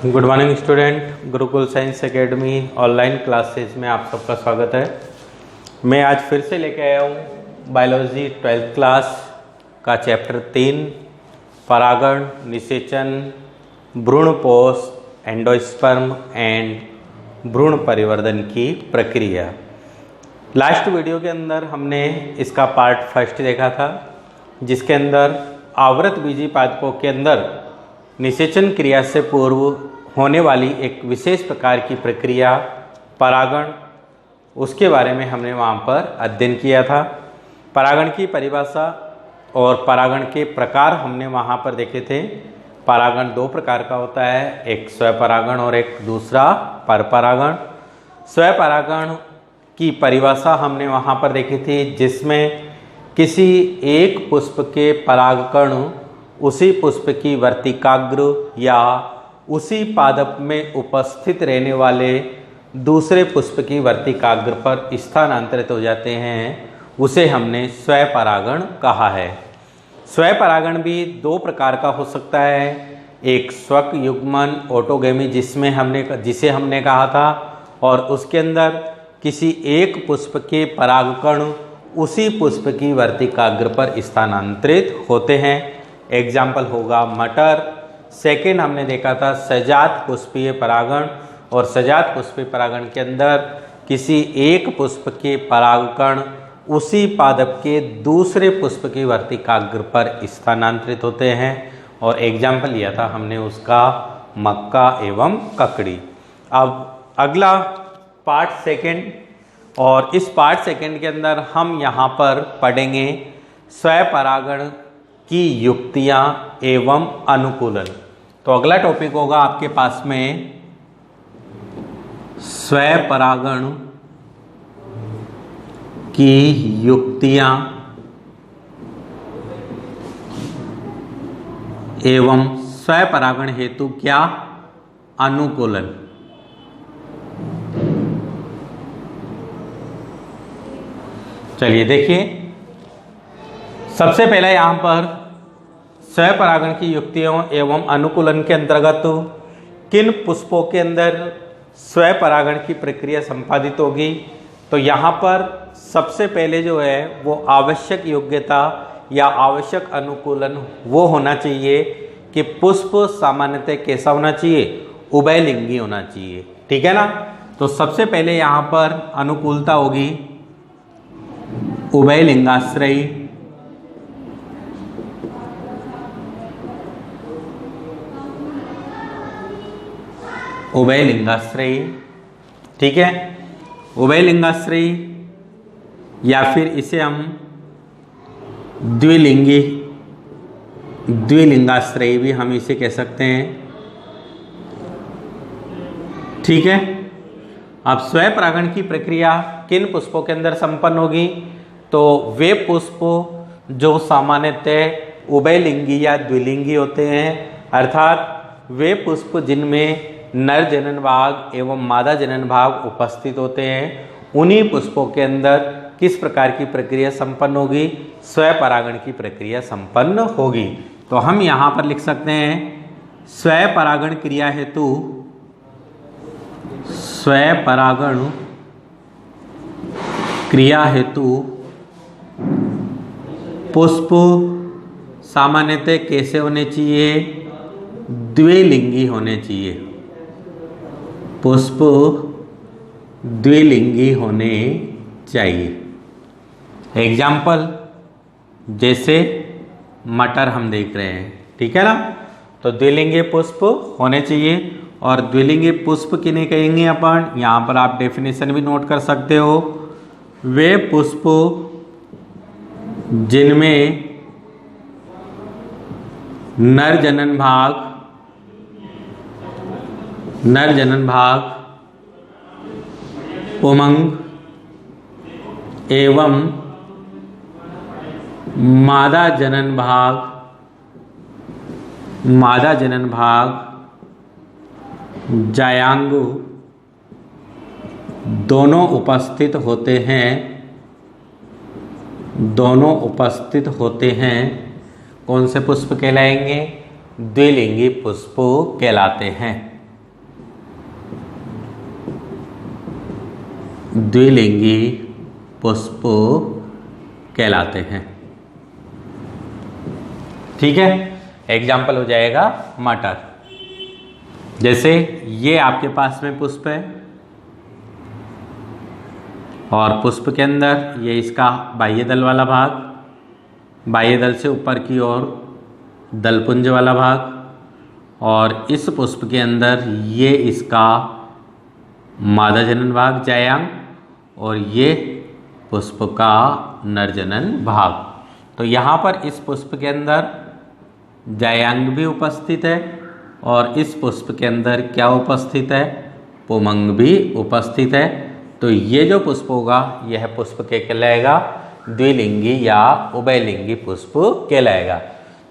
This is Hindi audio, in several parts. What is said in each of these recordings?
Good morning student, Gurukul science academy online classes में आप सबका स्वागत है। मैं आज फिर से लेके आया हूँ बायोलॉजी 12th क्लास का चैप्टर 3 परागण, निषेचन, भ्रूणपोष, एंडोस्पर्म एंड भ्रूण परिवर्धन की प्रक्रिया। लास्ट वीडियो के अंदर हमने इसका पार्ट फर्स्ट देखा था, जिसके अंदर आवृत बीजी पादपों के अंदर निषेचन क्रिया से पूर्व होने वाली एक विशेष प्रकार की प्रक्रिया परागण, उसके बारे में हमने वहाँ पर अध्ययन किया था। परागण की परिभाषा और परागण के प्रकार हमने वहाँ पर देखे थे। परागण दो प्रकार का होता है, एक स्वपरागण और एक दूसरा परपरागण। स्वपरागण की परिभाषा हमने वहाँ पर देखी थी, जिसमें किसी एक पुष्प के परागकण उसी पुष्प की वर्तिकाग्र या उसी पादप में उपस्थित रहने वाले दूसरे पुष्प की वर्तिकाग्र पर स्थानांतरित हो जाते हैं, उसे हमने स्वपरागण कहा है। स्वपरागण भी दो प्रकार का हो सकता है, एक स्वक युग्मन ऑटोगैमी जिसे हमने कहा था, और उसके अंदर किसी एक पुष्प के परागकण उसी पुष्प की वर्तिकाग्र पर स्थानांतरित होते हैं। एग्जाम्पल होगा मटर। सेकेंड हमने देखा था सजात पुष्पीय परागण, और सजात पुष्पीय परागण के अंदर किसी एक पुष्प के परागकण उसी पादप के दूसरे पुष्प की वर्तिकाग्र पर स्थानांतरित होते हैं, और एग्जाम्पल लिया था हमने उसका मक्का एवं ककड़ी। अब अगला पार्ट सेकेंड, और इस पार्ट सेकेंड के अंदर हम यहाँ पर पढ़ेंगे स्वपरागण की युक्तियाँ एवं अनुकूलन। तो अगला टॉपिक होगा आपके पास में स्वपरागण की युक्तियाँ एवं स्वपरागण हेतु क्या अनुकूलन। चलिए देखिए, सबसे पहले यहाँ पर स्वपरागण की युक्तियों एवं अनुकूलन के अंतर्गत किन पुष्पों के अंदर स्वपरागण की प्रक्रिया संपादित होगी। तो यहाँ पर सबसे पहले जो है वो आवश्यक योग्यता या आवश्यक अनुकूलन वो होना चाहिए कि पुष्प सामान्यतः कैसा होना चाहिए, उभयलिंगी होना चाहिए। ठीक है ना। तो सबसे पहले यहाँ पर अनुकूलता होगी उभयलिंगाश्रयी, उभयलिंगाश्रयी। ठीक है, उभयलिंगाश्रयी या फिर इसे हम द्विलिंगाश्रयी भी हम इसे कह सकते हैं। ठीक है। अब स्वपरागण की प्रक्रिया किन पुष्पों के अंदर संपन्न होगी, तो वे पुष्प जो सामान्यतः उभयलिंगी या द्विलिंगी होते हैं, अर्थात वे पुष्प जिनमें नर जनन भाग एवं मादा जनन भाग उपस्थित होते हैं, उन्हीं पुष्पों के अंदर किस प्रकार की प्रक्रिया संपन्न होगी, स्वपरागण की प्रक्रिया संपन्न होगी। तो हम यहाँ पर लिख सकते हैं स्वपरागण क्रिया हेतु, स्वपरागण क्रिया हेतु पुष्प सामान्यतः कैसे होने चाहिए, द्विलिंगी होने चाहिए। पुष्प द्विलिंगी होने चाहिए। एग्जाम्पल जैसे मटर हम देख रहे हैं। ठीक है ना। तो द्विलिंगी पुष्प होने चाहिए, और द्विलिंगी पुष्प किन्हें कहेंगे अपन, यहाँ पर आप डेफिनेशन भी नोट कर सकते हो। वे पुष्प जिनमें नर जनन भाग पुंमंग एवं मादा जनन भाग जायांग दोनों उपस्थित होते हैं, कौन से पुष्प कहलाएंगे, द्विलिंगी पुष्प कहलाते हैं। द्विलिंगी पुष्प कहलाते हैं। ठीक है, एग्जाम्पल हो जाएगा मटर। जैसे ये आपके पास में पुष्प है और पुष्प के अंदर ये इसका बाह्य दल वाला भाग, बाह्य दल से ऊपर की ओर दलपुंज वाला भाग, और इस पुष्प के अंदर ये इसका मादा जनन भाग जायांग, और ये पुष्प का नरजनन भाग। तो यहाँ पर इस पुष्प के अंदर जायांग भी उपस्थित है और इस पुष्प के अंदर क्या उपस्थित है, पुमंग भी उपस्थित है। तो ये जो पुष्प होगा यह पुष्प क्या कहलाएगा, द्विलिंगी या उभयलिंगी पुष्प कहलाएगा।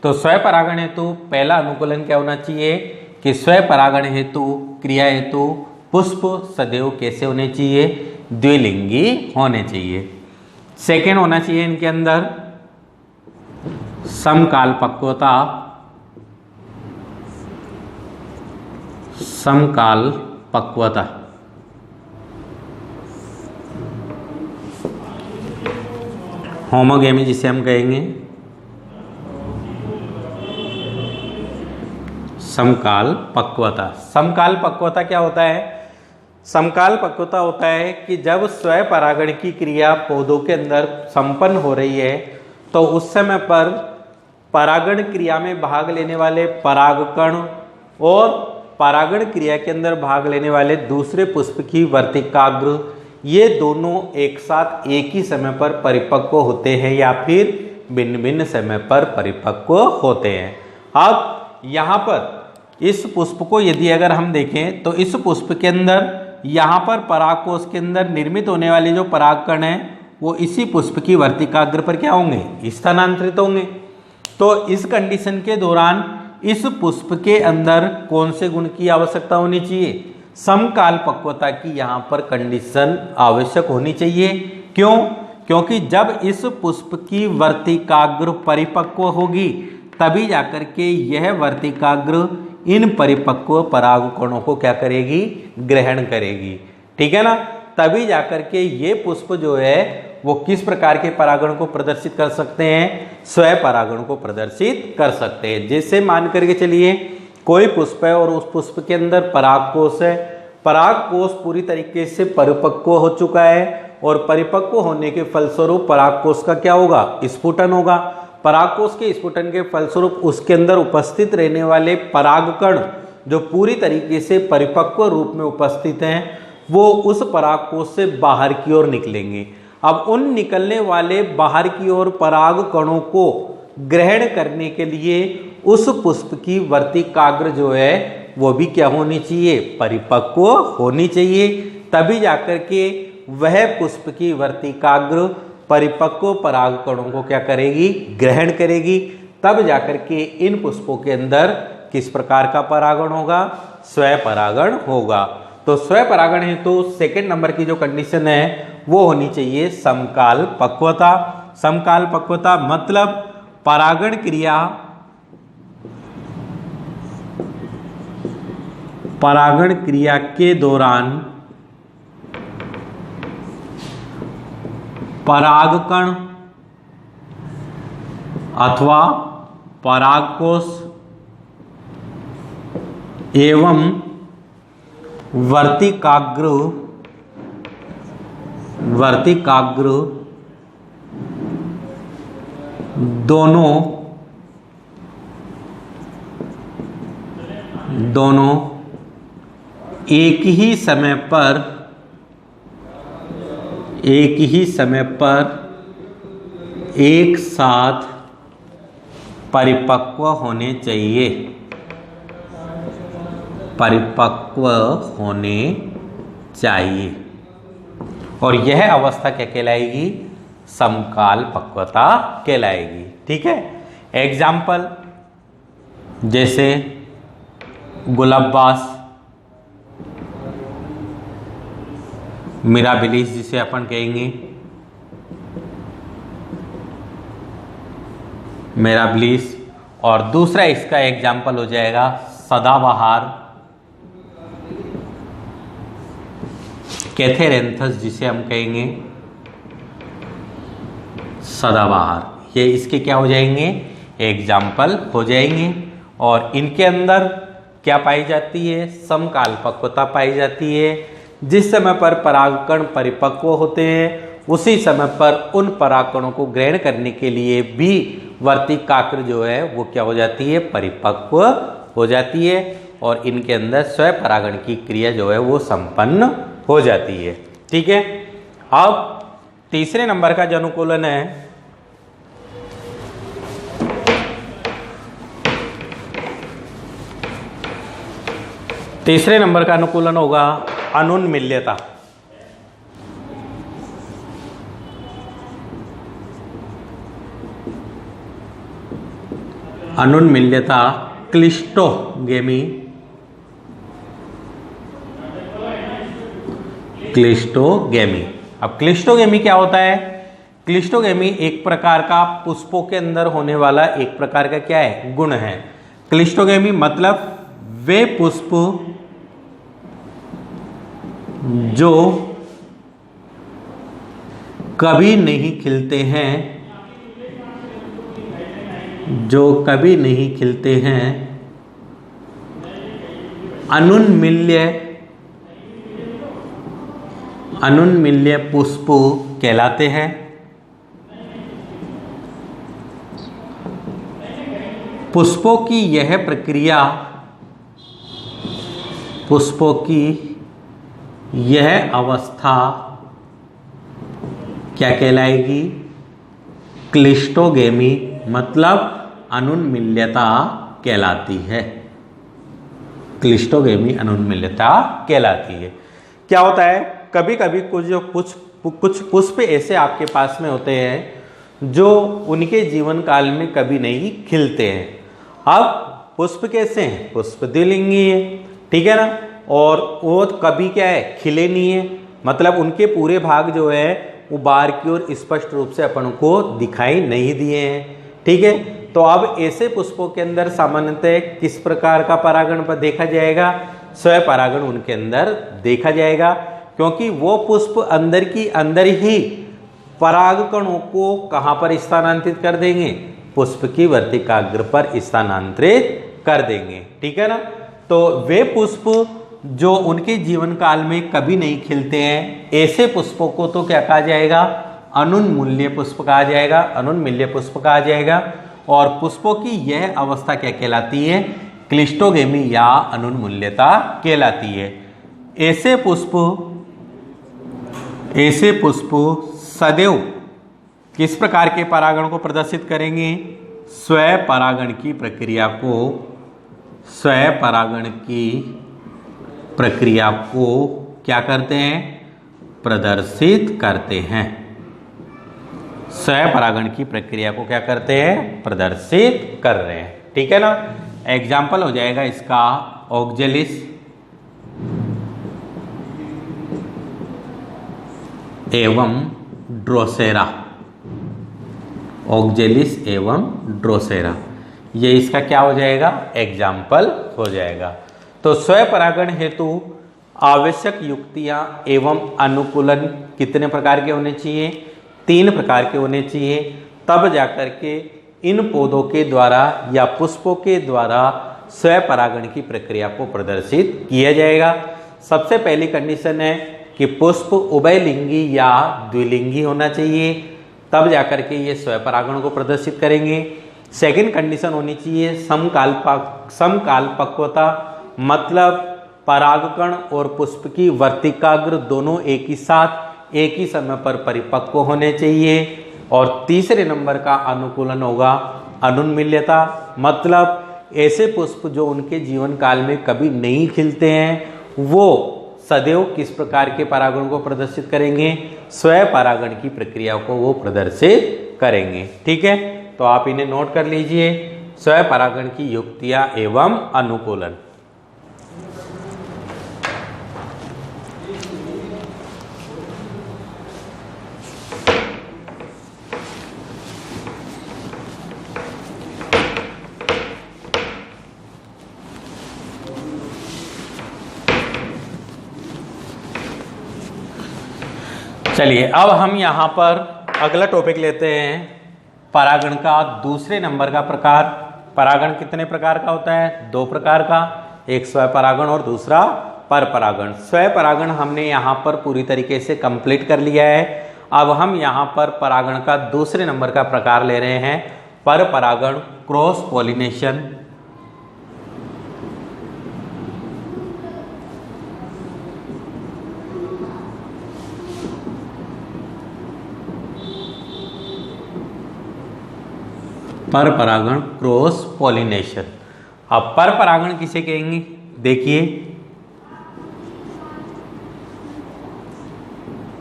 तो स्वपरागण हेतु पहला अनुकूलन क्या होना चाहिए कि स्वपरागण हेतु क्रिया हेतु पुष्प सदैव कैसे होने चाहिए, द्विलिंगी होने चाहिए। सेकेंड होना चाहिए इनके अंदर समकाल पक्वता, समकाल पक्वता। होमोगेमी जिसे हम कहेंगे समकाल पक्वता। समकाल पक्वता क्या होता है, समकाल पक्वता होता है कि जब स्वपरागण की क्रिया पौधों के अंदर संपन्न हो रही है तो उस समय पर परागण क्रिया में भाग लेने वाले परागकण और परागण क्रिया के अंदर भाग लेने वाले दूसरे पुष्प की वर्तिकाग्र, ये दोनों एक साथ एक ही समय पर परिपक्व होते हैं या फिर भिन्न भिन्न समय पर परिपक्व होते हैं। अब यहाँ पर इस पुष्प को यदि अगर हम देखें तो इस पुष्प के अंदर यहाँ पर परागकोश के अंदर निर्मित होने वाले जो परागकण हैं वो इसी पुष्प की वर्तिकाग्र पर क्या होंगे, स्थानांतरित होंगे। तो इस कंडीशन के दौरान इस पुष्प के अंदर कौन से गुण की आवश्यकता होनी चाहिए, समकाल पक्वता की यहाँ पर कंडीशन आवश्यक होनी चाहिए। क्यों, क्योंकि जब इस पुष्प की वर्तिकाग्र परिपक्व होगी तभी जाकर के यह वर्तिकाग्र इन परिपक्व परागकणों को क्या करेगी, ग्रहण करेगी। ठीक है ना, तभी जाकर के ये पुष्प जो है वो किस प्रकार के परागण को प्रदर्शित कर सकते हैं, स्वपरागण को प्रदर्शित कर सकते हैं। जैसे मान करके चलिए कोई पुष्प है और उस पुष्प के अंदर परागकोश है, परागकोश पूरी तरीके से परिपक्व हो चुका है और परिपक्व होने के फलस्वरूप परागकोश का क्या होगा, स्फुटन होगा। परागकोश के स्फुटन के फलस्वरूप उसके अंदर उपस्थित रहने वाले परागकण जो पूरी तरीके से परिपक्व रूप में उपस्थित हैं वो उस परागकोश से बाहर की ओर निकलेंगे। अब उन निकलने वाले बाहर की ओर परागकणों को ग्रहण करने के लिए उस पुष्प की वर्तिकाग्र जो है वो भी क्या होनी चाहिए, परिपक्व होनी चाहिए। तभी जाकर के वह पुष्प की वर्तिकाग्र परिपक्व परागकणों को क्या करेगी, ग्रहण करेगी। तब जाकर के इन पुष्पों के अंदर किस प्रकार का परागण होगा, स्वपरागण होगा। तो स्वपरागण है तो सेकंड नंबर की जो कंडीशन है वो होनी चाहिए समकाल पक्वता। समकाल पक्वता मतलब परागण क्रिया, परागण क्रिया के दौरान परागकण अथवा परागकोश एवं वर्तिकाग्र दोनों एक ही समय पर एक साथ परिपक्व होने चाहिए, परिपक्व होने चाहिए। और यह अवस्था क्या कहलाएगी, समकाल पक्वता कहलाएगी। ठीक है, एग्जाम्पल जैसे गुलाबबास, मिराबिलिस जिसे अपन कहेंगे, मिराबिलिस, और दूसरा इसका एग्जाम्पल हो जाएगा सदाबहार, कैथेरेंथस जिसे हम कहेंगे सदाबहार, ये इसके क्या हो जाएंगे, एग्जाम्पल हो जाएंगे। और इनके अंदर क्या पाई जाती है, समकालपक्वता पाई जाती है। जिस समय पर परागकण परिपक्व होते हैं उसी समय पर उन परागकणों को ग्रहण करने के लिए भी वर्तिकाग्र जो है वो क्या हो जाती है, परिपक्व हो जाती है और इनके अंदर स्वपरागण की क्रिया जो है वो संपन्न हो जाती है। ठीक है। अब तीसरे नंबर का जो अनुकूलन है, तीसरे नंबर का अनुकूलन होगा अनुन्मील्यता। अनुन्मील्यता क्लिस्टोगेमी, क्लिस्टोगेमी। अब क्लिस्टोगेमी क्या होता है, क्लिस्टोगेमी एक प्रकार का पुष्पों के अंदर होने वाला एक प्रकार का क्या है, गुण है। क्लिस्टोगेमी मतलब वे पुष्प जो कभी नहीं खिलते हैं, जो कभी नहीं खिलते हैं, अनुन्मील्य पुष्प कहलाते हैं। पुष्पों की यह प्रक्रिया, पुष्पों की यह अवस्था क्या कहलाएगी, क्लिस्टोगेमी मतलब अनुन्मील्यता कहलाती है। क्लिस्टोगेमी अनुन्मील्यता कहलाती है। क्या होता है, कभी कभी कुछ पुष्प ऐसे आपके पास में होते हैं जो उनके जीवन काल में कभी नहीं खिलते हैं। अब पुष्प कैसे हैं, पुष्प द्विलिंगी है, ठीक है ना, और वो कभी क्या है, खिले नहीं है, मतलब उनके पूरे भाग जो है वो बाहर की ओर स्पष्ट रूप से अपन को दिखाई नहीं दिए हैं। ठीक है। तो अब ऐसे पुष्पों के अंदर सामान्यतः किस प्रकार का परागण पर देखा जाएगा, स्वपरागण उनके अंदर देखा जाएगा, क्योंकि वो पुष्प अंदर की अंदर ही परागकणों को कहाँ पर स्थानांतरित कर देंगे, पुष्प की वर्तिकाग्र पर स्थानांतरित कर देंगे। ठीक है ना। तो वे पुष्प जो उनके जीवन काल में कभी नहीं खिलते हैं, ऐसे पुष्पों को तो क्या कहा जाएगा, अनुन्मील्य पुष्प कहा जाएगा, अनुन्मील्य पुष्प कहा जाएगा। और पुष्पों की यह अवस्था क्या कहलाती है, क्लिस्टोगेमी या अनुन्मील्यता कहलाती है। ऐसे पुष्प सदैव किस प्रकार के परागण को प्रदर्शित करेंगे, स्वपरागण की प्रक्रिया को, स्वपरागण की प्रक्रिया को क्या करते हैं, प्रदर्शित करते हैं। स्वपरागण की प्रक्रिया को क्या करते हैं, प्रदर्शित कर रहे हैं। ठीक है ना। एग्जाम्पल हो जाएगा इसका ऑक्जेलिस एवं ड्रोसेरा, ऑक्जेलिस एवं ड्रोसेरा, ये इसका क्या हो जाएगा, एग्जाम्पल हो जाएगा। तो स्वपरागण हेतु आवश्यक युक्तियां एवं अनुकूलन कितने प्रकार के होने चाहिए, 3 प्रकार के होने चाहिए, तब जाकर के इन पौधों के द्वारा या पुष्पों के द्वारा स्वपरागण की प्रक्रिया को प्रदर्शित किया जाएगा। सबसे पहली कंडीशन है कि पुष्प उभयलिंगी या द्विलिंगी होना चाहिए, तब जाकर के ये स्वपरागण को प्रदर्शित करेंगे। सेकंड कंडीशन होनी चाहिए समकालपक्वता, मतलब परागकण और पुष्प की वर्तिकाग्र दोनों एक ही साथ एक ही समय पर परिपक्व होने चाहिए। और तीसरे नंबर का अनुकूलन होगा अनुन्मील्यता, मतलब ऐसे पुष्प जो उनके जीवन काल में कभी नहीं खिलते हैं वो सदैव किस प्रकार के परागण को प्रदर्शित करेंगे, स्वपरागण की प्रक्रिया को वो प्रदर्शित करेंगे। ठीक है। तो आप इन्हें नोट कर लीजिए, स्वपरागण की युक्तियां एवं अनुकूलन। चलिए अब हम यहाँ पर अगला टॉपिक लेते हैं, परागण का दूसरे नंबर का प्रकार। परागण कितने प्रकार का होता है? 2 प्रकार का, एक स्वपरागण और दूसरा परपरागण। स्वपरागण हमने यहाँ पर पूरी तरीके से कंप्लीट कर लिया है। अब हम यहाँ पर परागण का दूसरे नंबर का प्रकार ले रहे हैं, परपरागण, क्रॉस पॉलिनेशन। परपरागण, क्रॉस पॉलिनेशन। अब परपरागण किसे कहेंगे? देखिए,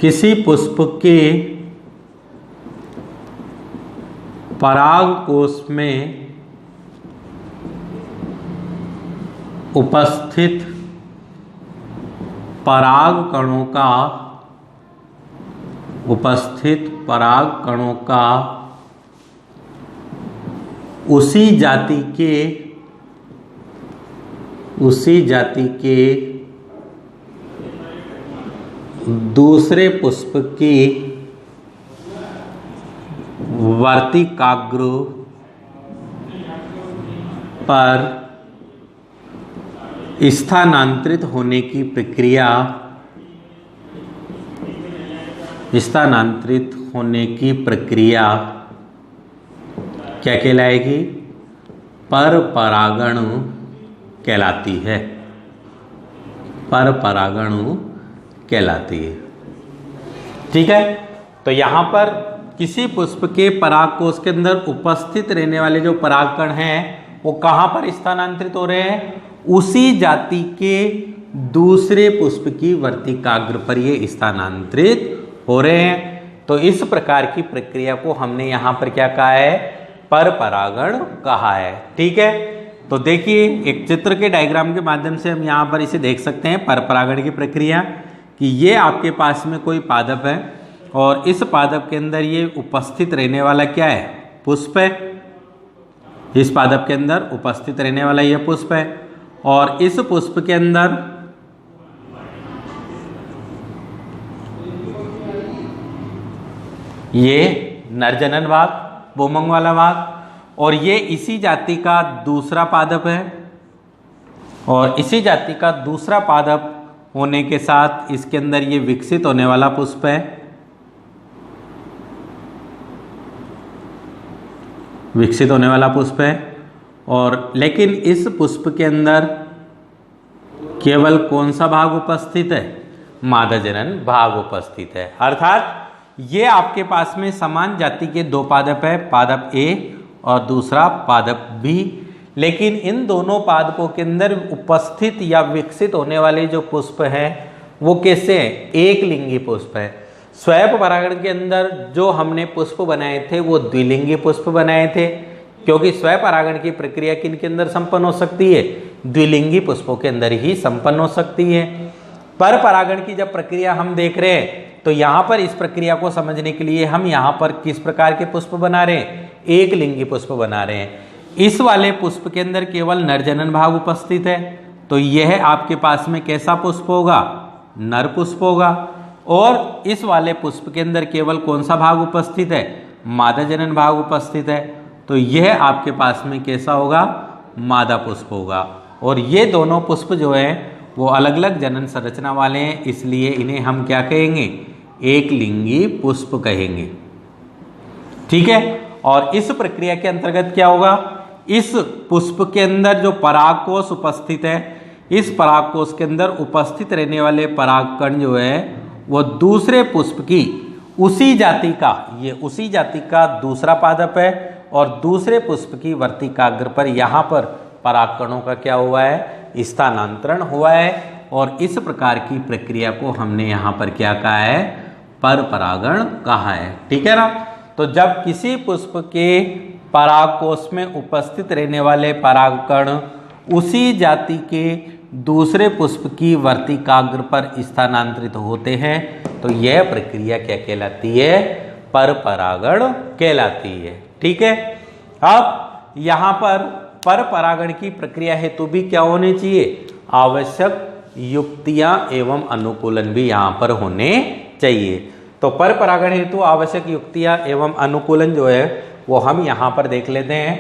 किसी पुष्प के पराग कोश में उपस्थित पराग कणों का उसी जाति के दूसरे पुष्प की वर्तिकाग्र पर स्थानांतरित होने की प्रक्रिया क्या कहलाएगी? परपरागण कहलाती है। परपरागण कहलाती है। ठीक है, तो यहाँ पर किसी पुष्प के परागकोश के अंदर उपस्थित रहने वाले जो परागकण हैं वो कहाँ पर स्थानांतरित हो रहे हैं? उसी जाति के दूसरे पुष्प की वर्तिकाग्र पर ये स्थानांतरित हो रहे हैं। तो इस प्रकार की प्रक्रिया को हमने यहाँ पर क्या कहा है? परपरागण कहा है। ठीक है, तो देखिए एक चित्र के डायग्राम के माध्यम से हम यहाँ पर इसे देख सकते हैं, परपरागण की प्रक्रिया, कि ये आपके पास में कोई पादप है और इस पादप के अंदर ये उपस्थित रहने वाला क्या है? पुष्प है। इस पादप के अंदर उपस्थित रहने वाला यह पुष्प है और इस पुष्प के अंदर ये नरजनन भाग, पुंमंग वाला भाग, और ये इसी जाति का दूसरा पादप है और इसी जाति का दूसरा पादप होने के साथ इसके अंदर ये विकसित होने वाला पुष्प है। विकसित होने वाला पुष्प है और लेकिन इस पुष्प के अंदर केवल कौन सा भाग उपस्थित है? मादा जनन भाग उपस्थित है। अर्थात ये आपके पास में समान जाति के 2 पादप है, पादप ए और दूसरा पादप बी, लेकिन इन दोनों पादपों के अंदर उपस्थित या विकसित होने वाले जो पुष्प हैं वो कैसे हैं? एक लिंगी पुष्प है। स्वपरागण के अंदर जो हमने पुष्प बनाए थे वो द्विलिंगी पुष्प बनाए थे, क्योंकि स्वपरागण की प्रक्रिया किन के अंदर संपन्न हो सकती है? द्विलिंगी पुष्पों के अंदर ही संपन्न हो सकती है। परपरागण की जब प्रक्रिया हम देख रहे हैं तो यहाँ पर इस प्रक्रिया को समझने के लिए हम यहाँ पर किस प्रकार के पुष्प बना रहे हैं? एक लिंगी पुष्प बना रहे हैं। इस वाले पुष्प के अंदर केवल नरजनन भाग उपस्थित है, तो यह आपके पास में कैसा पुष्प होगा? नर पुष्प होगा। और इस वाले पुष्प के अंदर केवल कौन सा भाग उपस्थित है? मादा जनन भाग उपस्थित है, तो यह आपके पास में कैसा होगा? मादा पुष्प होगा। और ये दोनों पुष्प जो है वो अलग अलग जनन संरचना वाले हैं, इसलिए इन्हें हम क्या कहेंगे? एक लिंगी पुष्प कहेंगे। ठीक है, और इस प्रक्रिया के अंतर्गत क्या होगा? इस पुष्प के अंदर जो परागकोश उपस्थित है, इस परागकोश के अंदर उपस्थित रहने वाले परागकण जो है वो दूसरे पुष्प की उसी जाति का, ये उसी जाति का दूसरा पादप है और दूसरे पुष्प की वर्तिकाग्र पर यहाँ पर परागकणों का क्या हुआ है? स्थानांतरण हुआ है। और इस प्रकार की प्रक्रिया को हमने यहाँ पर क्या कहा है? परपरागण कहा है। ठीक है ना? तो जब किसी पुष्प के परागकोश में उपस्थित रहने वाले परागकण उसी जाति के दूसरे पुष्प की वर्तिकाग्र पर स्थानांतरित होते हैं तो यह प्रक्रिया क्या कहलाती है? परपरागण कहलाती है। ठीक है, अब यहाँ पर परपरागण की प्रक्रिया हेतु भी क्या होने चाहिए? आवश्यक युक्तियां एवं अनुकूलन भी यहाँ पर होने चाहिए। तो पर परागण हेतु आवश्यक युक्तियां एवं अनुकूलन जो है वो हम यहाँ पर देख लेते हैं।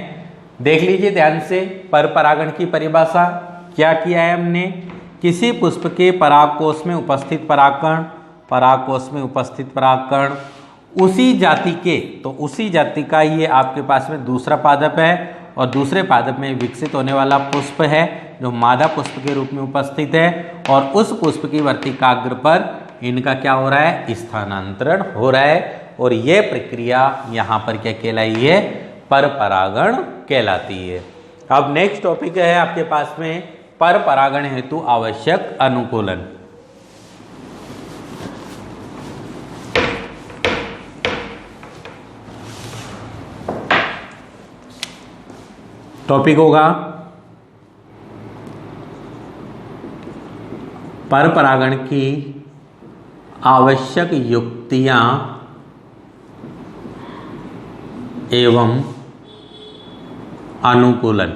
देख लीजिए ध्यान से, पर परागण की परिभाषा क्या किया है हमने। किसी पुष्प के परागकोश में उपस्थित परागकण, परागकोश में उपस्थित परागकण उसी जाति के, तो उसी जाति का ये आपके पास में दूसरा पादप है और दूसरे पादप में विकसित होने वाला पुष्प है जो मादा पुष्प के रूप में उपस्थित है, और उस पुष्प की वर्तिकाग्र पर इनका क्या हो रहा है, स्थानांतरण हो रहा है, और यह प्रक्रिया यहाँ पर क्या कहलाई है, पर परागण कहलाती है। अब नेक्स्ट टॉपिक है आपके पास में पर परागण हेतु आवश्यक अनुकूलन। टॉपिक होगा पर परागण की आवश्यक युक्तियां एवं अनुकूलन।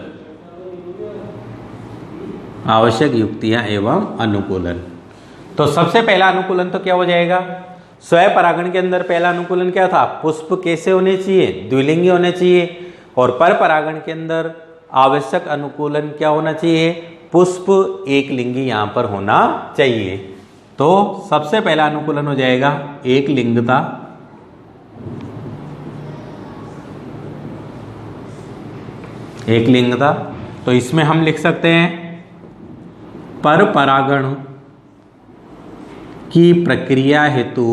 आवश्यक युक्तियां एवं अनुकूलन। तो सबसे पहला अनुकूलन तो क्या हो जाएगा, स्वयं परागण के अंदर पहला अनुकूलन क्या था, पुष्प कैसे होने चाहिए, द्विलिंगी होने चाहिए, और पर परागण के अंदर आवश्यक अनुकूलन क्या होना चाहिए, पुष्प एक लिंगी यहां पर होना चाहिए। तो सबसे पहला अनुकूलन हो जाएगा एक लिंगता, एक लिंगता। तो इसमें हम लिख सकते हैं पर परागण की प्रक्रिया हेतु,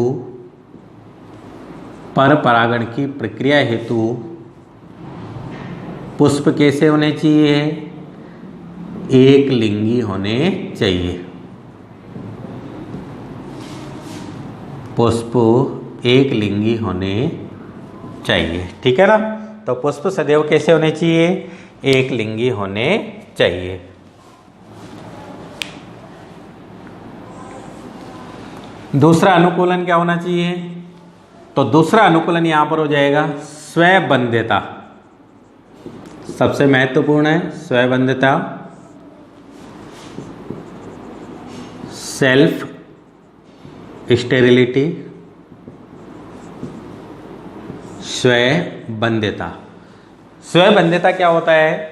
पर परागण की प्रक्रिया हेतु पुष्प कैसे होने चाहिए, एक लिंगी होने चाहिए। पुष्प एक लिंगी होने चाहिए, ठीक है ना। तो पुष्प सदैव कैसे होने चाहिए, एक लिंगी होने चाहिए। दूसरा अनुकूलन क्या होना चाहिए, तो दूसरा अनुकूलन यहां पर हो जाएगा स्वयंबंध्यता। सबसे महत्वपूर्ण है स्वयंबंध्यता, सेल्फ स्टेरिलिटी, स्वयंबंध्यता। स्वयंबंध्यता क्या होता है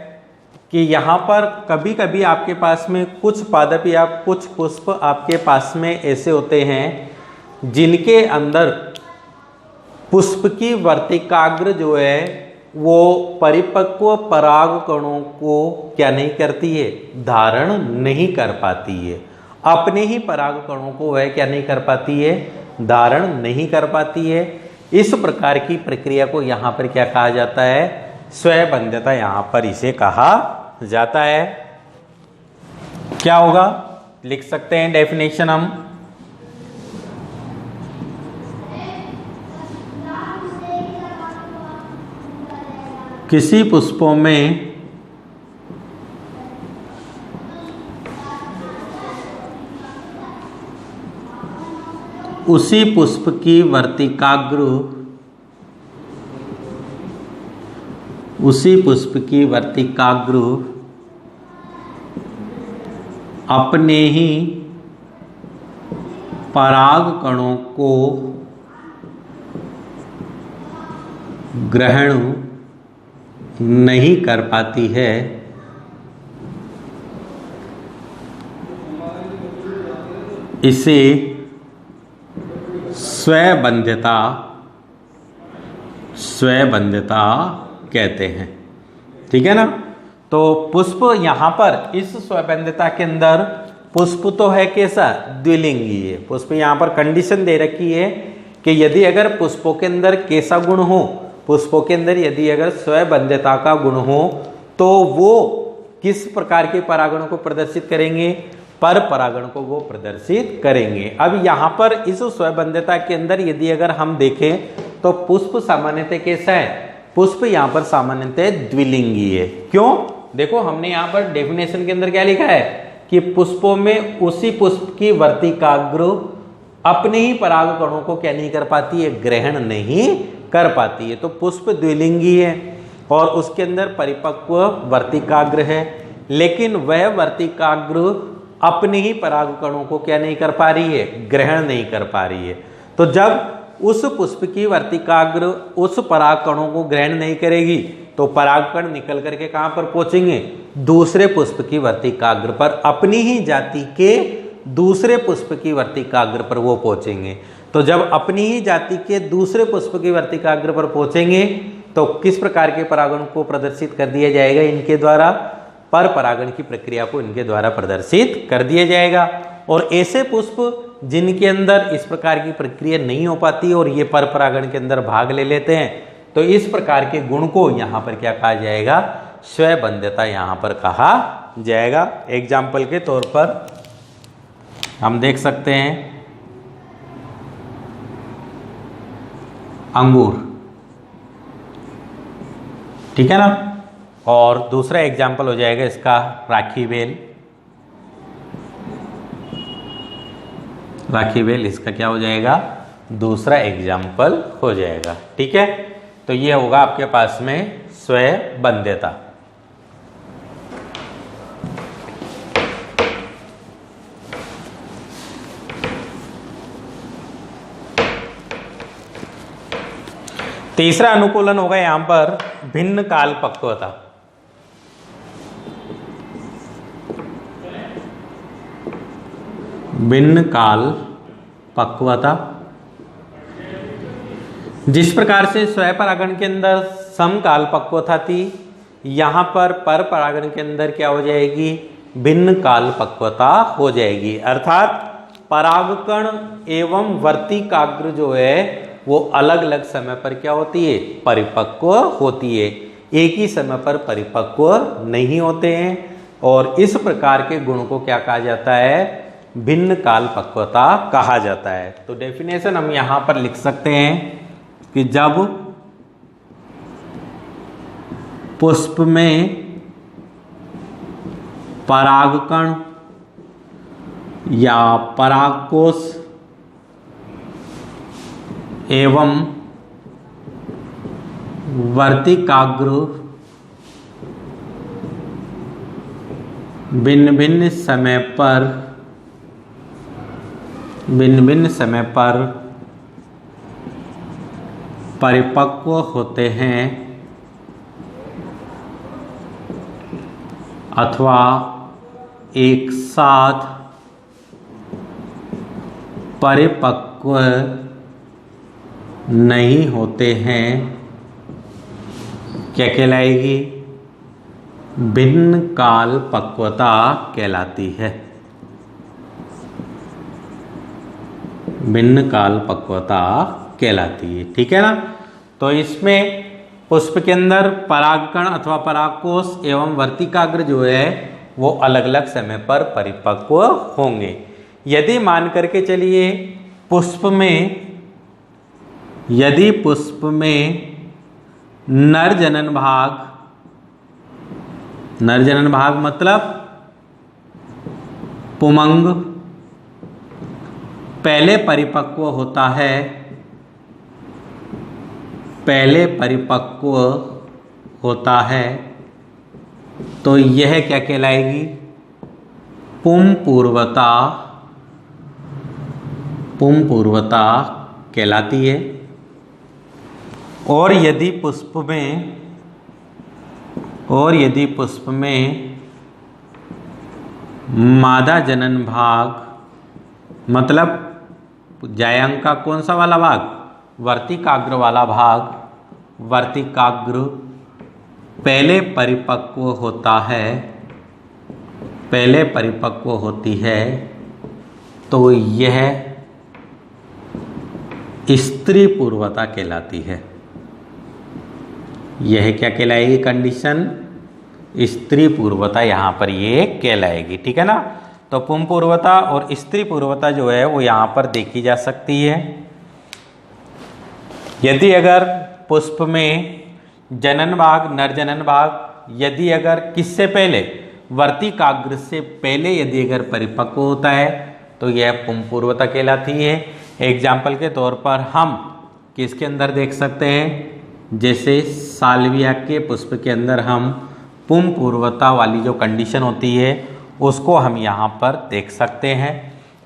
कि यहाँ पर कभी कभी आपके पास में कुछ पादप या कुछ पुष्प आपके पास में ऐसे होते हैं जिनके अंदर पुष्प की वर्तिकाग्र जो है वो परिपक्व पराग कणों को क्या नहीं करती है, धारण नहीं कर पाती है। अपने ही पराग कणों को वह क्या नहीं कर पाती है, धारण नहीं कर पाती है। इस प्रकार की प्रक्रिया को यहाँ पर क्या कहा जाता है, स्वयंबंध्यता यहाँ पर इसे कहा जाता है। क्या होगा, लिख सकते हैं डेफिनेशन हम, किसी पुष्पों में उसी पुष्प की वर्तिकाग्र, उसी पुष्प की वर्तिकाग्र अपने ही पराग कणों को ग्रहण नहीं कर पाती है, इसे स्वयंबंध्यता, स्वयंबंध्यता कहते हैं, ठीक है ना। तो पुष्प यहाँ पर इस स्वयंबंध्यता के अंदर पुष्प तो है कैसा, द्विलिंगी है। पुष्प यहाँ पर कंडीशन दे रखी है कि यदि अगर पुष्पों के अंदर कैसा गुण हो, पुष्पों के अंदर यदि अगर स्वयंबंध्यता का गुण हो तो वो किस प्रकार के परागणों को प्रदर्शित करेंगे, पर परागण को वो प्रदर्शित करेंगे। अब यहाँ पर इस स्वयंबंध्यता के अंदर यदि अगर हम देखें तो पुष्प सामान्यतः कैसा है, पुष्प यहाँ पर सामान्यतः द्विलिंगी है। क्यों, देखो हमने यहाँ पर डेफिनेशन के अंदर क्या लिखा है कि पुष्पों में उसी पुष्प की वर्तिकाग्र अपने ही पराग कणों को क्या नहीं कर पाती है, ग्रहण नहीं कर पाती है। तो पुष्प द्विलिंगी है और उसके अंदर परिपक्व वर्तिकाग्र है, लेकिन वह वर्तिकाग्र अपने ही पराग कणों को क्या नहीं कर पा रही है, ग्रहण नहीं कर पा रही है। तो जब उस पुष्प की वर्तिकाग्र उस परागकणों को ग्रहण नहीं करेगी तो परागकण निकल करके कहां पर पहुंचेंगे? दूसरे पुष्प की वर्तिकाग्र पर, अपनी ही जाति के दूसरे पुष्प की वर्तिकाग्र पर वो पहुंचेंगे। तो जब अपनी ही जाति के दूसरे पुष्प की वर्तिकाग्र पर पहुंचेंगे तो किस प्रकार के परागण को प्रदर्शित कर दिया जाएगा? इनके द्वारा पर परागण की प्रक्रिया को इनके द्वारा प्रदर्शित कर दिया जाएगा। और ऐसे पुष्प जिनके अंदर इस प्रकार की प्रक्रिया नहीं हो पाती और ये पर परागण के अंदर भाग ले लेते हैं, तो इस प्रकार के गुण को यहाँ पर क्या कहा जाएगा? स्वबंध्यता यहाँ पर कहा जाएगा। एग्जाम्पल के तौर पर हम देख सकते हैं अंगूर, ठीक है ना। और दूसरा एग्जाम्पल हो जाएगा इसका राखी बेल। राखी बेल इसका क्या हो जाएगा? दूसरा एग्जाम्पल हो जाएगा, ठीक है। तो ये होगा आपके पास में स्वबंध्यता। तीसरा अनुकूलन होगा यहां पर भिन्न काल पक्वता। भिन्न काल पक्वता, जिस प्रकार से स्वपरागण के अंदर समकाल पक्वता थी, यहां पर परागण के अंदर क्या हो जाएगी? भिन्न काल पक्वता हो जाएगी। अर्थात परागकण एवं वर्तिकाग्र जो है वो अलग अलग समय पर क्या होती है? परिपक्व होती है, एक ही समय पर परिपक्व नहीं होते हैं। और इस प्रकार के गुण को क्या कहा जाता है? भिन्न काल पक्वता कहा जाता है। तो डेफिनेशन हम यहां पर लिख सकते हैं कि जब पुष्प में परागकण या परागकोश एवं वर्तिकाग्र भिन्न भिन्न समय पर परिपक्व होते हैं अथवा एक साथ परिपक्व नहीं होते हैं, क्या कहलाएगी? भिन्न काल पक्वता कहलाती है। भिन्न काल पक्वता कहलाती है, ठीक है ना। तो इसमें पुष्प के अंदर परागकण अथवा परागकोश एवं वर्तिकाग्र जो है वो अलग अलग समय पर परिपक्व होंगे। यदि मान करके चलिए यदि पुष्प में नर जनन भाग मतलब पुमंग पहले परिपक्व होता है तो यह क्या कहलाएगी? पुंपूर्वता कहलाती है। और यदि पुष्प में मादा जनन भाग मतलब जायांग का कौन सा वाला भाग? वर्तिकाग्र वाला भाग, वर्तिकाग्र पहले परिपक्व होती है तो यह स्त्री पूर्वता कहलाती है। यह क्या कहलाएगी? कंडीशन स्त्री पूर्वता यहाँ पर ये कहलाएगी, ठीक है ना। तो पुंपूर्वता और स्त्री पूर्वता जो है वो यहाँ पर देखी जा सकती है। यदि अगर पुष्प में जनन भाग, नर जनन भाग यदि अगर किससे पहले? वर्तिकाग्र से पहले यदि अगर परिपक्व होता है तो यह पुंपूर्वता कहलाती है। एग्जाम्पल के तौर पर हम किसके अंदर देख सकते हैं? जैसे साल्विया के पुष्प के अंदर हम पुंपूर्वता वाली जो कंडीशन होती है उसको हम यहाँ पर देख सकते हैं।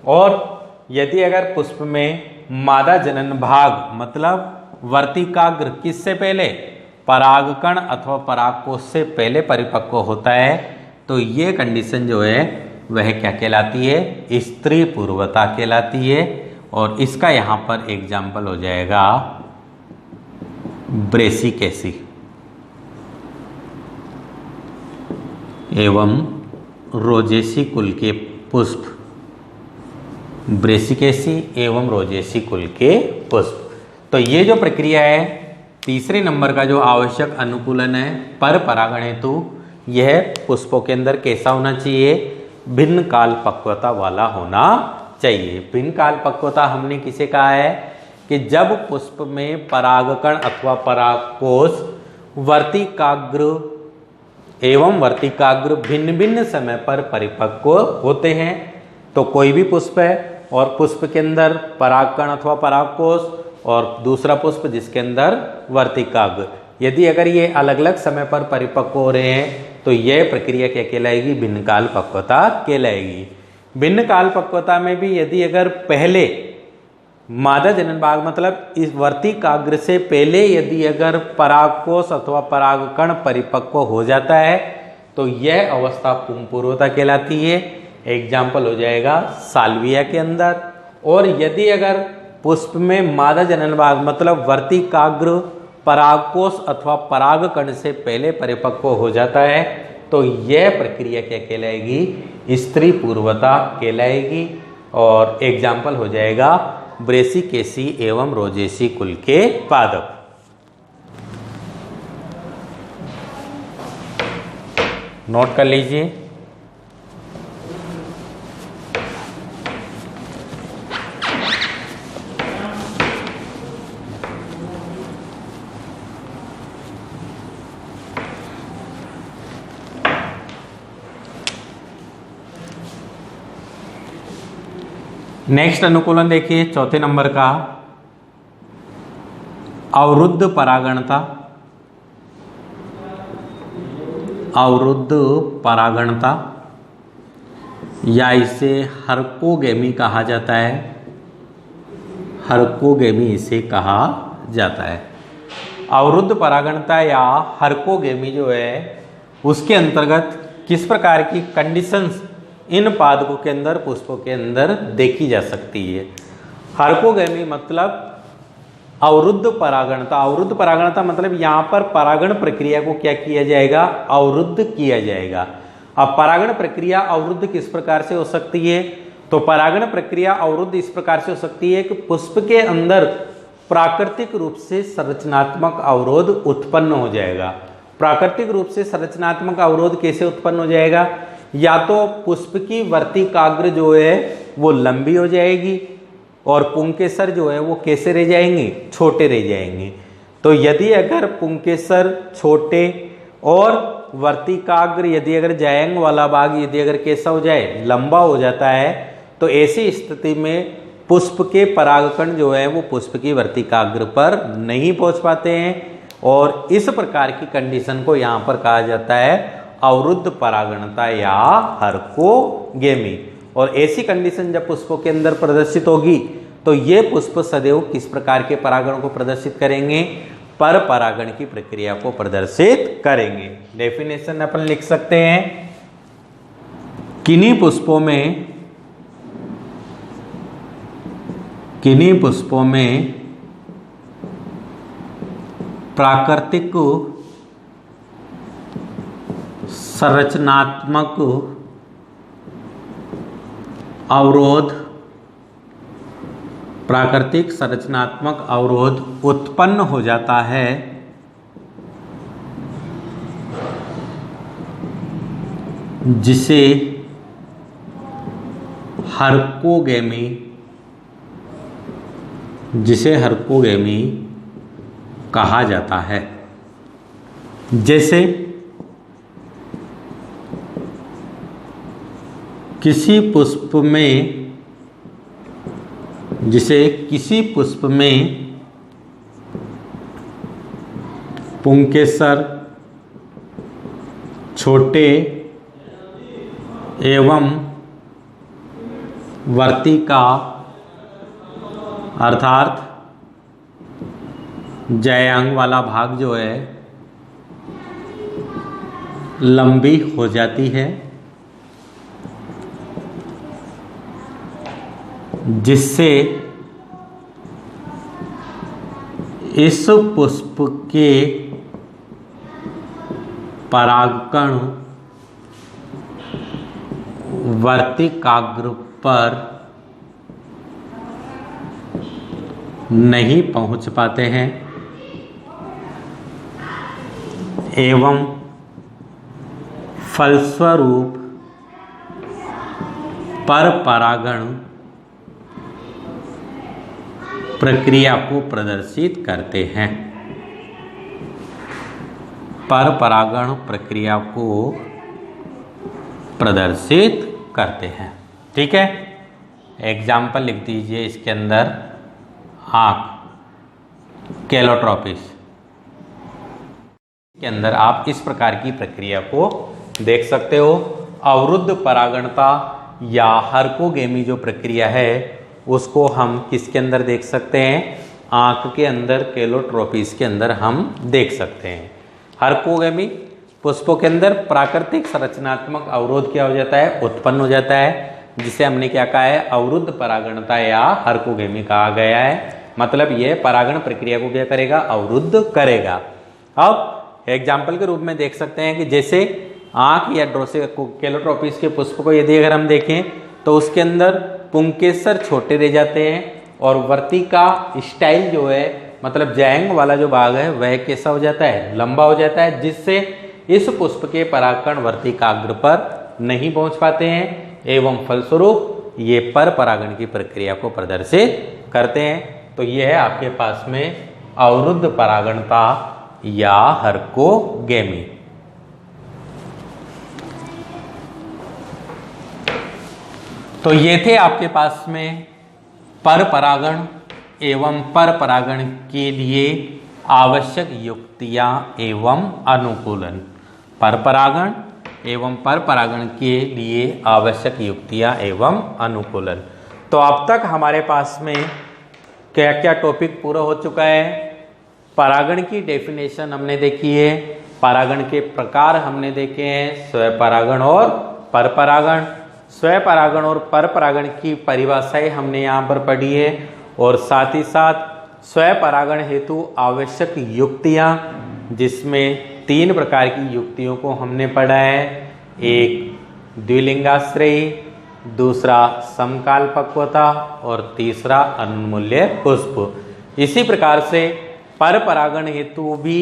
और यदि अगर पुष्प में मादा जनन भाग मतलब वर्तिकाग्र किससे पहले, परागकण अथवा परागकोश से पहले परिपक्व होता है, तो ये कंडीशन जो है वह क्या कहलाती है, स्त्री पूर्वता कहलाती है। और इसका यहाँ पर एग्जाम्पल हो जाएगा ब्रेसिकेसी एवं रोजेसी कुल के पुष्प, ब्रेसिकेसी एवं रोजेसी कुल के पुष्प। तो ये जो प्रक्रिया है, तीसरे नंबर का जो आवश्यक अनुकूलन है पर परागण हेतु, यह पुष्पों के अंदर कैसा होना चाहिए, भिन्न काल पक्वता वाला होना चाहिए। भिन्न काल पक्वता हमने किसे कहा है कि जब पुष्प में परागकण अथवा परागकोश वर्तिकाग्र एवं वर्तिकाग्र भिन्न भिन्न समय पर परिपक्व होते हैं। तो कोई भी पुष्प है और पुष्प के अंदर परागकण अथवा परागकोश और दूसरा पुष्प जिसके अंदर वर्तिकाग्र, यदि अगर ये अलग अलग समय पर परिपक्व हो रहे हैं तो यह प्रक्रिया क्या कहलाएगी, भिन्न काल पक्वता कहलाएगी। भिन्न काल पक्वता में भी यदि अगर पहले मादा जनन भाग मतलब इस वर्तिकाग्र से पहले यदि अगर परागकोश अथवा परागकण परिपक्व हो जाता है तो यह अवस्था पुंपूर्वता कहलाती है। एग्जाम्पल हो जाएगा साल्विया के अंदर। और यदि अगर पुष्प में मादा जनन भाग मतलब वर्तिकाग्र परागकोश अथवा परागकण से पहले परिपक्व हो जाता है तो यह प्रक्रिया क्या कहलाएगी, स्त्री पूर्वता कहलाएगी। और एग्जाम्पल हो जाएगा ब्रेसिकेसी एवं रोजेसी कुल के पादप। नोट कर लीजिए। नेक्स्ट अनुकूलन देखिए, चौथे नंबर का अवरुद्ध परागणता। अवरुद्ध परागणता या इसे हर्कोगेमी कहा जाता है। हर्कोगेमी इसे कहा जाता है। अवरुद्ध परागणता या हर्कोगेमी जो है उसके अंतर्गत किस प्रकार की कंडीशंस इन पादपों के अंदर, पुष्पों के अंदर देखी जा सकती है। हर्कोगेमी मतलब अवरुद्ध परागणता। अवरुद्ध परागणता मतलब यहाँ पर परागण प्रक्रिया को क्या किया जाएगा, अवरुद्ध किया जाएगा। अब परागण प्रक्रिया अवरुद्ध किस प्रकार से हो सकती है, तो परागण प्रक्रिया अवरुद्ध इस प्रकार से हो सकती है कि पुष्प के अंदर प्राकृतिक रूप से संरचनात्मक अवरोध उत्पन्न हो जाएगा। प्राकृतिक रूप से संरचनात्मक अवरोध कैसे उत्पन्न हो जाएगा, या तो पुष्प की वर्तिकाग्र जो है वो लंबी हो जाएगी और पुंकेसर जो है वो कैसे रह जाएंगे, छोटे रह जाएंगे। तो यदि अगर पुंकेसर छोटे और वर्तिकाग्र यदि अगर जायंग वाला भाग यदि अगर कैसा हो जाए, लंबा हो जाता है, तो ऐसी स्थिति में पुष्प के परागकण जो है वो पुष्प की वर्तिकाग्र पर नहीं पहुंच पाते हैं और इस प्रकार की कंडीशन को यहाँ पर कहा जाता है अवरुद्ध परागणता या हर्कोगेमी। और ऐसी कंडीशन जब पुष्पों के अंदर प्रदर्शित होगी तो ये पुष्प सदैव किस प्रकार के परागण को प्रदर्शित करेंगे, पर परागण की प्रक्रिया को प्रदर्शित करेंगे। डेफिनेशन अपन लिख सकते हैं, किन्हीं पुष्पों में प्राकृतिक संरचनात्मक अवरोध, प्राकृतिक संरचनात्मक अवरोध उत्पन्न हो जाता है जिसे हर्कोगेमी कहा जाता है। जैसे किसी पुष्प में पुंकेसर छोटे एवं वर्तिका अर्थात जयांग वाला भाग जो है लंबी हो जाती है, जिससे इस पुष्प के परागकण वर्तिकाग्र पर नहीं पहुंच पाते हैं एवं फलस्वरूप पर परागण प्रक्रिया को प्रदर्शित करते हैं। पर परागण प्रक्रिया को प्रदर्शित करते हैं। ठीक है, एग्जाम्पल लिख दीजिए इसके अंदर। आँख, कैलोट्रोपिस के अंदर आप इस प्रकार की प्रक्रिया को देख सकते हो। अवरुद्ध परागणता या हरकोगेमी जो प्रक्रिया है उसको हम किसके अंदर देख सकते हैं? आँख के अंदर, कैलोट्रोपिस के अंदर हम देख सकते हैं। हरकोगेमी पुष्पों के अंदर प्राकृतिक संरचनात्मक अवरोध क्या हो जाता है? उत्पन्न हो जाता है, जिसे हमने क्या कहा है? अवरुद्ध परागणता या हरकोगेमी कहा गया है। मतलब यह परागण प्रक्रिया को क्या करेगा? अवरुद्ध करेगा। अब एग्जाम्पल के रूप में देख सकते हैं कि जैसे आँख या कैलोट्रोपिस के पुष्प को यदि अगर हम देखें तो उसके अंदर पुंकेसर छोटे रह जाते हैं और वर्तिका स्टाइल जो है, मतलब जैंग वाला जो भाग है वह कैसा हो जाता है? लंबा हो जाता है, जिससे इस पुष्प के परागकण वर्तिकाग्र पर नहीं पहुंच पाते हैं एवं फलस्वरूप ये पर परागण की प्रक्रिया को प्रदर्शित करते हैं। तो यह है आपके पास में अवरुद्ध परागणता या हरकोगेमी। तो ये थे आपके पास में पर परागण एवं पर परागण के लिए आवश्यक युक्तियां एवं अनुकूलन। पर परागण एवं पर परागण के लिए आवश्यक युक्तियां एवं अनुकूलन। तो अब तक हमारे पास में क्या क्या टॉपिक पूरा हो चुका है? परागण की डेफिनेशन हमने देखी है, परागण के प्रकार हमने देखे हैं, स्वपरागण और परपरागण। स्वपरागण और परपरागण की परिभाषाएं हमने यहाँ पर पढ़ी है और साथ ही साथ स्वपरागण हेतु आवश्यक युक्तियाँ, जिसमें 3 प्रकार की युक्तियों को हमने पढ़ा है। एक द्विलिंगाश्रयी, दूसरा समकाल पक्वता और तीसरा अनुमूल्य पुष्प। इसी प्रकार से पर परागण हेतु भी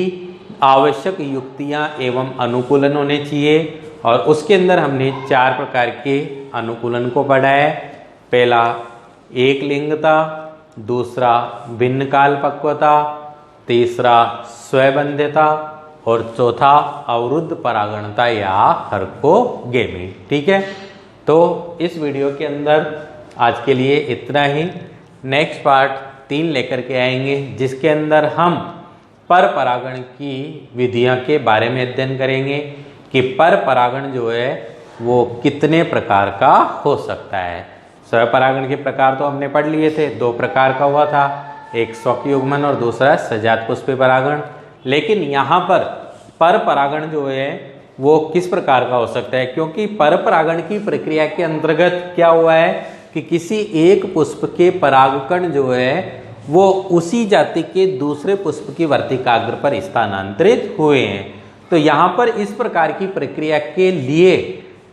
आवश्यक युक्तियां एवं अनुकूलन होने चाहिए और उसके अंदर हमने 4 प्रकार के अनुकूलन को पढ़ा है। पहला एक लिंगता, दूसरा भिन्न काल पक्वता, तीसरा स्वबंध्यता और चौथा अवरुद्ध परागणता या हरकोगेमी। ठीक है, तो इस वीडियो के अंदर आज के लिए इतना ही। नेक्स्ट पार्ट 3 लेकर के आएंगे, जिसके अंदर हम पर परागण की विधियां के बारे में अध्ययन करेंगे कि पर परागण जो है वो कितने प्रकार का हो सकता है। स्वपरागण के प्रकार तो हमने पढ़ लिए थे, 2 प्रकार का हुआ था, एक स्वयुग्मन और दूसरा सजात पुष्पी परागण। लेकिन यहाँ पर परागण जो है वो किस प्रकार का हो सकता है? क्योंकि पर परागण की प्रक्रिया के अंतर्गत क्या हुआ है कि किसी एक पुष्प के परागकण जो है वो उसी जाति के दूसरे पुष्प की वर्तिकाग्र पर स्थानांतरित हुए हैं। तो यहाँ पर इस प्रकार की प्रक्रिया के लिए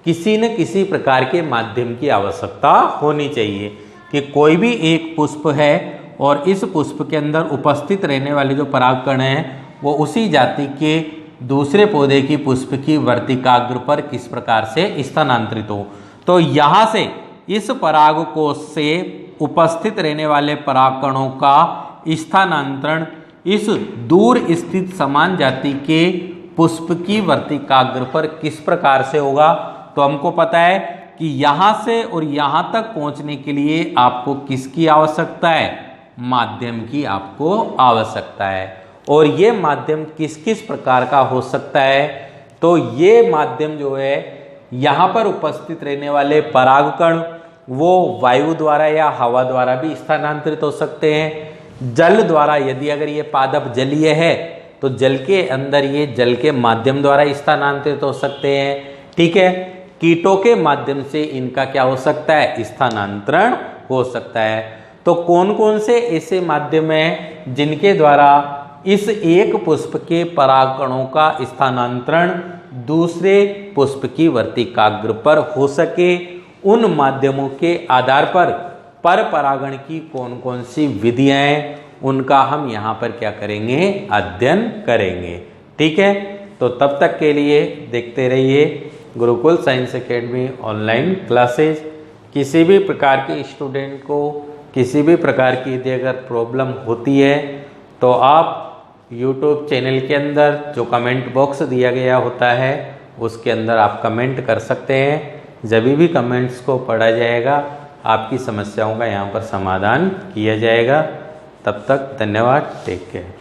किसी न किसी प्रकार के माध्यम की आवश्यकता होनी चाहिए कि कोई भी एक पुष्प है और इस पुष्प के अंदर उपस्थित रहने वाले जो परागकण हैं वो उसी जाति के दूसरे पौधे की पुष्प की वर्तिकाग्र पर किस प्रकार से स्थानांतरित हो। तो यहाँ से इस परागकोश से उपस्थित रहने वाले परागकणों का स्थानांतरण इस दूर स्थित समान जाति के पुष्प की वर्तिकाग्र पर किस प्रकार से होगा? तो हमको पता है कि यहाँ से और यहाँ तक पहुँचने के लिए आपको किसकी आवश्यकता है? माध्यम की आपको आवश्यकता है। और ये माध्यम किस किस प्रकार का हो सकता है? तो ये माध्यम जो है यहाँ पर उपस्थित रहने वाले परागकण वो वायु द्वारा या हवा द्वारा भी स्थानांतरित हो सकते हैं। जल द्वारा, यदि अगर ये पादप जलीय है तो जल के अंदर ये जल के माध्यम द्वारा स्थानांतरित हो सकते हैं। ठीक है, कीटों के माध्यम से इनका क्या हो सकता है, स्थानांतरण हो सकता है। तो कौन कौन से ऐसे माध्यम हैं जिनके द्वारा इस एक पुष्प के परागकणों का स्थानांतरण दूसरे पुष्प की वर्तिकाग्र पर हो सके, उन माध्यमों के आधार पर परागण की कौन कौन सी विधियां हैं उनका हम यहाँ पर क्या करेंगे, अध्ययन करेंगे। ठीक है, तो तब तक के लिए देखते रहिए Gurukul science academy online classes. किसी भी प्रकार के स्टूडेंट को किसी भी प्रकार की यदि अगर प्रॉब्लम होती है तो आप YouTube चैनल के अंदर जो कमेंट बॉक्स दिया गया होता है उसके अंदर आप कमेंट कर सकते हैं। जब भी कमेंट्स को पढ़ा जाएगा आपकी समस्याओं का यहाँ पर समाधान किया जाएगा। तब तक धन्यवाद, टेक केयर।